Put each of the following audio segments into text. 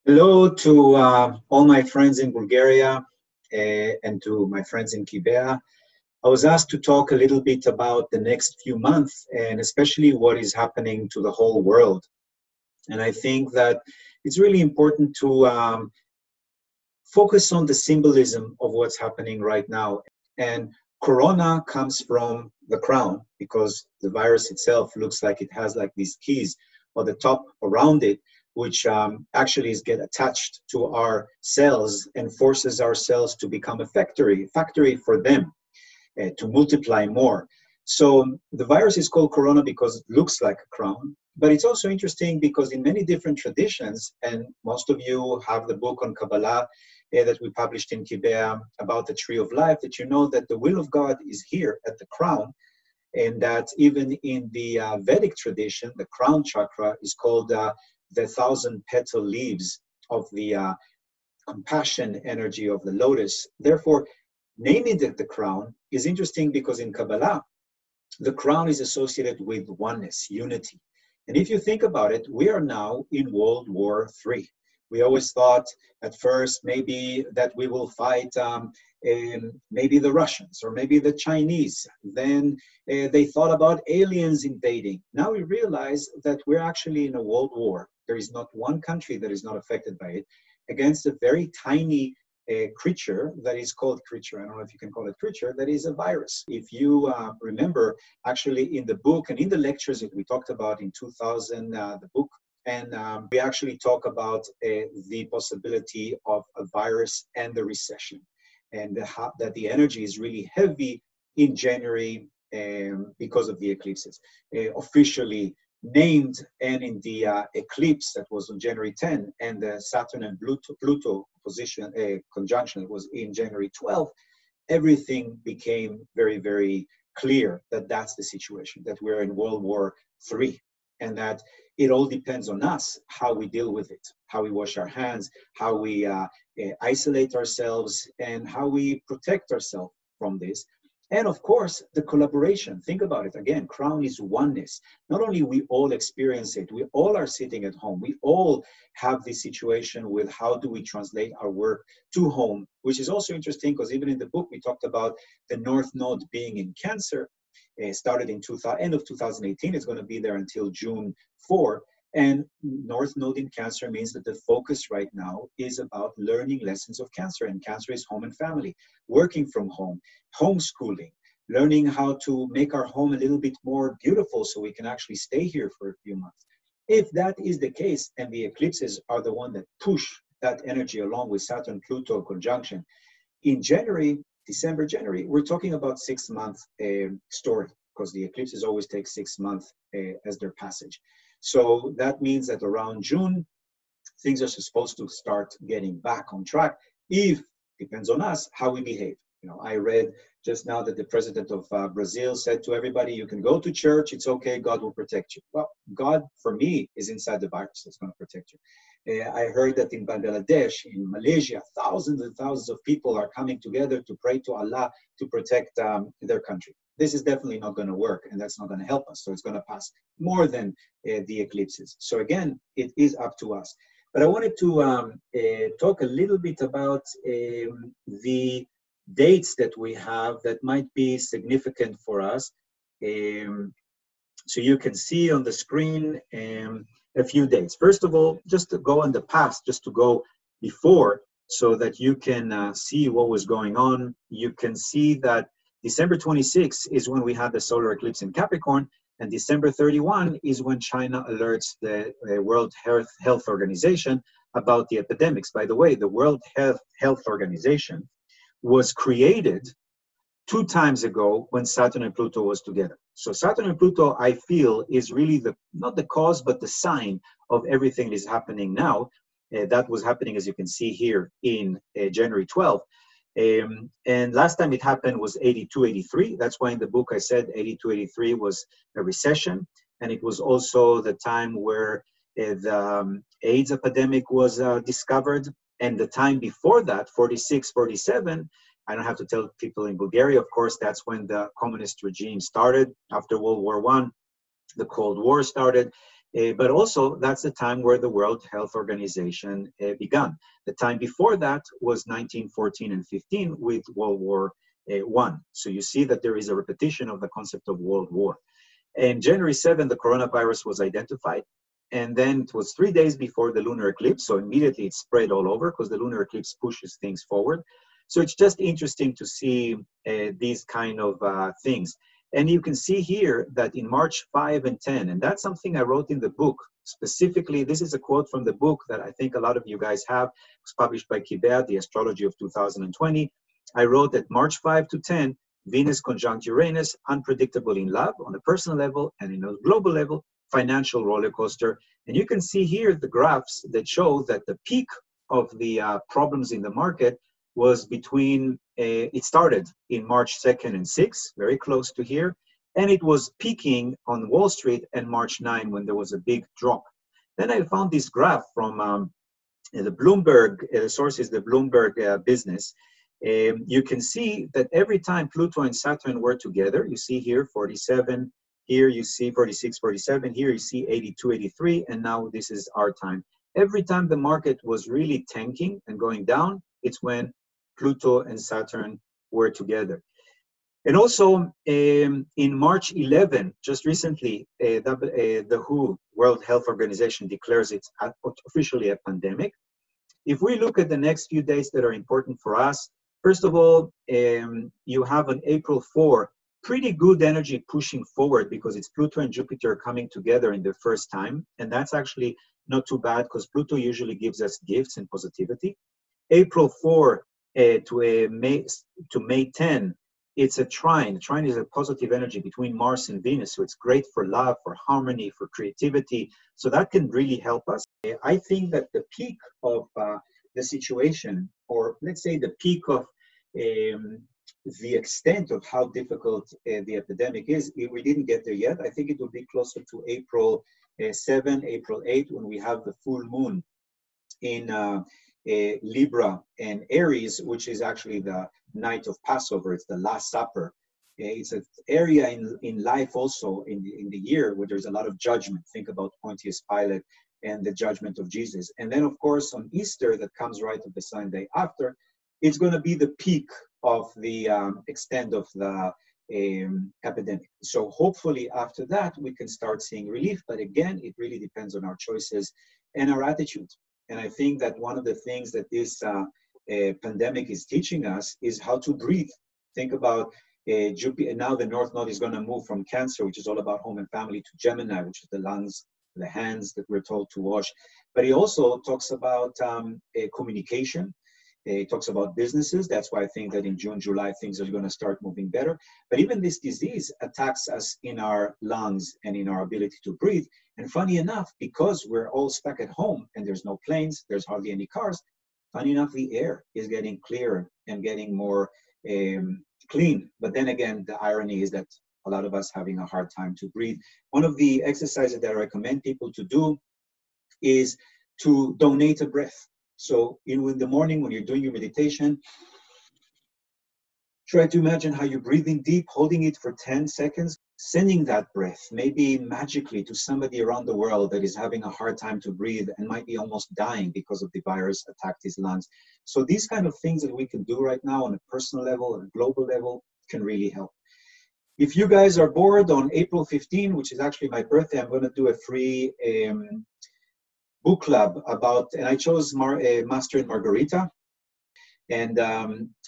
Hello to all my friends in Bulgaria and to my friends in Kibea. I was asked to talk a little bit about the next few months and especially what is happening to the whole world. And I think that it's really important to focus on the symbolism of what's happening right now. And corona comes from the crown because the virus itself looks like it has like these keys on the top around it, which actually is get attached to our cells and forces our cells to become a factory for them to multiply more. So the virus is called corona because it looks like a crown, but it's also interesting because in many different traditions, and most of you have the book on Kabbalah that we published in Kibea about the tree of life, that you know that the will of God is here at the crown, and that even in the Vedic tradition, the crown chakra is called the 1,000 petal leaves of the compassion energy of the lotus. Therefore, naming it the crown is interesting because in Kabbalah, the crown is associated with oneness, unity. And if you think about it, we are now in World War III. We always thought at first maybe that we will fight maybe the Russians or maybe the Chinese. Then they thought about aliens invading. Now we realize that we're actually in a world war. There is not one country that is not affected by it against a very tiny creature that is called creature. I don't know if you can call it creature. That is a virus. If you remember, actually in the book and in the lectures that we talked about in 2000, the book, and we actually talk about the possibility of a virus and the recession, and that the energy is really heavy in January because of the eclipses. Officially named, and in the eclipse that was on January 10, and the Saturn and Pluto position conjunction that was in January 12, everything became very, very clear that that's the situation, that we're in World War III, and that it all depends on us, how we deal with it, how we wash our hands, how we isolate ourselves, and how we protect ourselves from this. And of course, the collaboration. Think about it. Again, crown is oneness. Not only we all experience it, we all are sitting at home. We all have this situation with how do we translate our work to home, which is also interesting because even in the book, we talked about the North Node being in Cancer. Started in end of 2018. It's going to be there until June 4. And North Node in Cancer means that the focus right now is about learning lessons of Cancer. And Cancer is home and family, working from home, homeschooling, learning how to make our home a little bit more beautiful so we can actually stay here for a few months. If that is the case, and the eclipses are the one that push that energy along with Saturn-Pluto conjunction, in December, January, we're talking about 6-month story because the eclipses always take 6 months as their passage. So that means that around June, things are supposed to start getting back on track. Depends on us, how we behave. You know, I read just now that the president of Brazil said to everybody, you can go to church, it's okay, God will protect you. Well, God, for me, is inside the virus that's going to protect you. I heard that in Bangladesh, in Malaysia, thousands and thousands of people are coming together to pray to Allah to protect their country. This is definitely not going to work, and that's not going to help us. So it's going to pass more than the eclipses. So again, it is up to us. But I wanted to talk a little bit about the dates that we have that might be significant for us. So you can see on the screen a few dates. First of all, just to go in the past, just to go before, so that you can see what was going on. You can see that December 26 is when we had the solar eclipse in Capricorn, and December 31 is when China alerts the World Health Organization about the epidemics. By the way, the World Health Organization was created 2 times ago when Saturn and Pluto was together. So Saturn and Pluto, I feel, is really not the cause, but the sign of everything that is happening now. That was happening, as you can see here, in January 12th. And last time it happened was 82-83. That's why in the book I said 82-83 was a recession. And it was also the time where the AIDS epidemic was discovered. And the time before that, 46-47, I don't have to tell people in Bulgaria, of course, that's when the communist regime started. After World War I, the Cold War started. But also, that's the time where the World Health Organization began. The time before that was 1914 and 15 with World War I. So you see that there is a repetition of the concept of World War. And January 7, the coronavirus was identified. And then it was 3 days before the lunar eclipse. So immediately it spread all over because the lunar eclipse pushes things forward. So it's just interesting to see these kind of things. And you can see here that in March 5 and 10, and that's something I wrote in the book. Specifically, this is a quote from the book that I think a lot of you guys have. It was published by Kibea, The Astrology of 2020. I wrote that March 5 to 10, Venus conjunct Uranus, unpredictable in love on a personal level and in a global level, financial roller coaster. And you can see here the graphs that show that the peak of the problems in the market was between, it started in March 2nd and 6th, very close to here, and it was peaking on Wall Street and March 9 when there was a big drop. Then I found this graph from the Bloomberg, the source is the Bloomberg business. You can see that every time Pluto and Saturn were together, you see here 47, here you see 46, 47, here you see 82, 83, and now this is our time. Every time the market was really tanking and going down, it's when Pluto and Saturn were together. And also in March 11, just recently, the WHO, World Health Organization, declares it officially a pandemic. If we look at the next few days that are important for us, first of all, you have on April 4, pretty good energy pushing forward because it's Pluto and Jupiter coming together in the first time. And that's actually not too bad because Pluto usually gives us gifts and positivity. April 4 to May 10, it's a trine. Trine is a positive energy between Mars and Venus. So it's great for love, for harmony, for creativity. So that can really help us. I think that the peak of the situation, or let's say the peak of the extent of how difficult the epidemic is, we didn't get there yet. I think it will be closer to April 7, April 8, when we have the full moon in Libra and Aries, which is actually the night of Passover. It's the Last Supper. It's an area in life also in the year where there's a lot of judgment. Think about Pontius Pilate and the judgment of Jesus. And then, of course, on Easter, that comes right of the Sunday after, it's going to be the peak of the extent of the epidemic. So hopefully after that, we can start seeing relief. But again, it really depends on our choices and our attitude. And I think that one of the things that this pandemic is teaching us is how to breathe. Think about Jupiter. Now the North Node is going to move from Cancer, which is all about home and family, to Gemini, which is the lungs, the hands that we're told to wash. But he also talks about communication. He talks about businesses. That's why I think that in June, July, things are going to start moving better. But even this disease attacks us in our lungs and in our ability to breathe. And funny enough, because we're all stuck at home and there's no planes, there's hardly any cars, funny enough, the air is getting clearer and getting more clean. But then again, the irony is that a lot of us having a hard time to breathe. One of the exercises that I recommend people to do is to donate a breath. So in the morning when you're doing your meditation, try to imagine how you're breathing deep, holding it for 10 seconds, sending that breath, maybe magically, to somebody around the world that is having a hard time to breathe and might be almost dying because of the virus attacked his lungs. So these kind of things that we can do right now on a personal level and a global level can really help. If you guys are bored, on April 15, which is actually my birthday, I'm going to do a free book club about, and I chose Master and Margarita. And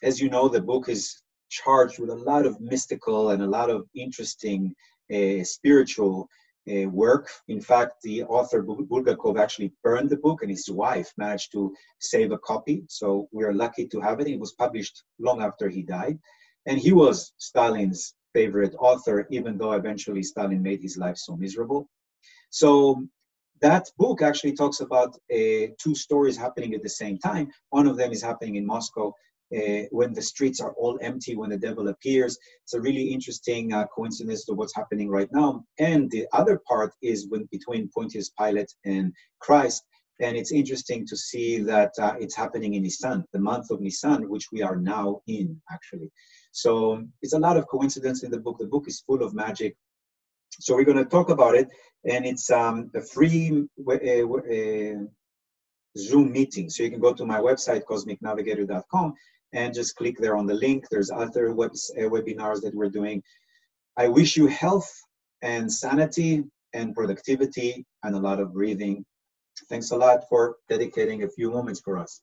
as you know, the book is charged with a lot of mystical and a lot of interesting spiritual work. In fact, the author Bulgakov actually burned the book and his wife managed to save a copy. So we're lucky to have it. It was published long after he died. And he was Stalin's favorite author, even though eventually Stalin made his life so miserable. So that book actually talks about two stories happening at the same time. One of them is happening in Moscow when the streets are all empty, when the devil appears. It's a really interesting coincidence to what's happening right now. And the other part is between Pontius Pilate and Christ. And it's interesting to see that it's happening in Nisan, the month of Nisan, which we are now in, actually. So it's a lot of coincidence in the book. The book is full of magic. So we're going to talk about it, and it's a free Zoom meeting. So you can go to my website, cosmicnavigator.com, and just click there on the link. There's other webinars that we're doing. I wish you health and sanity and productivity and a lot of breathing. Thanks a lot for dedicating a few moments for us.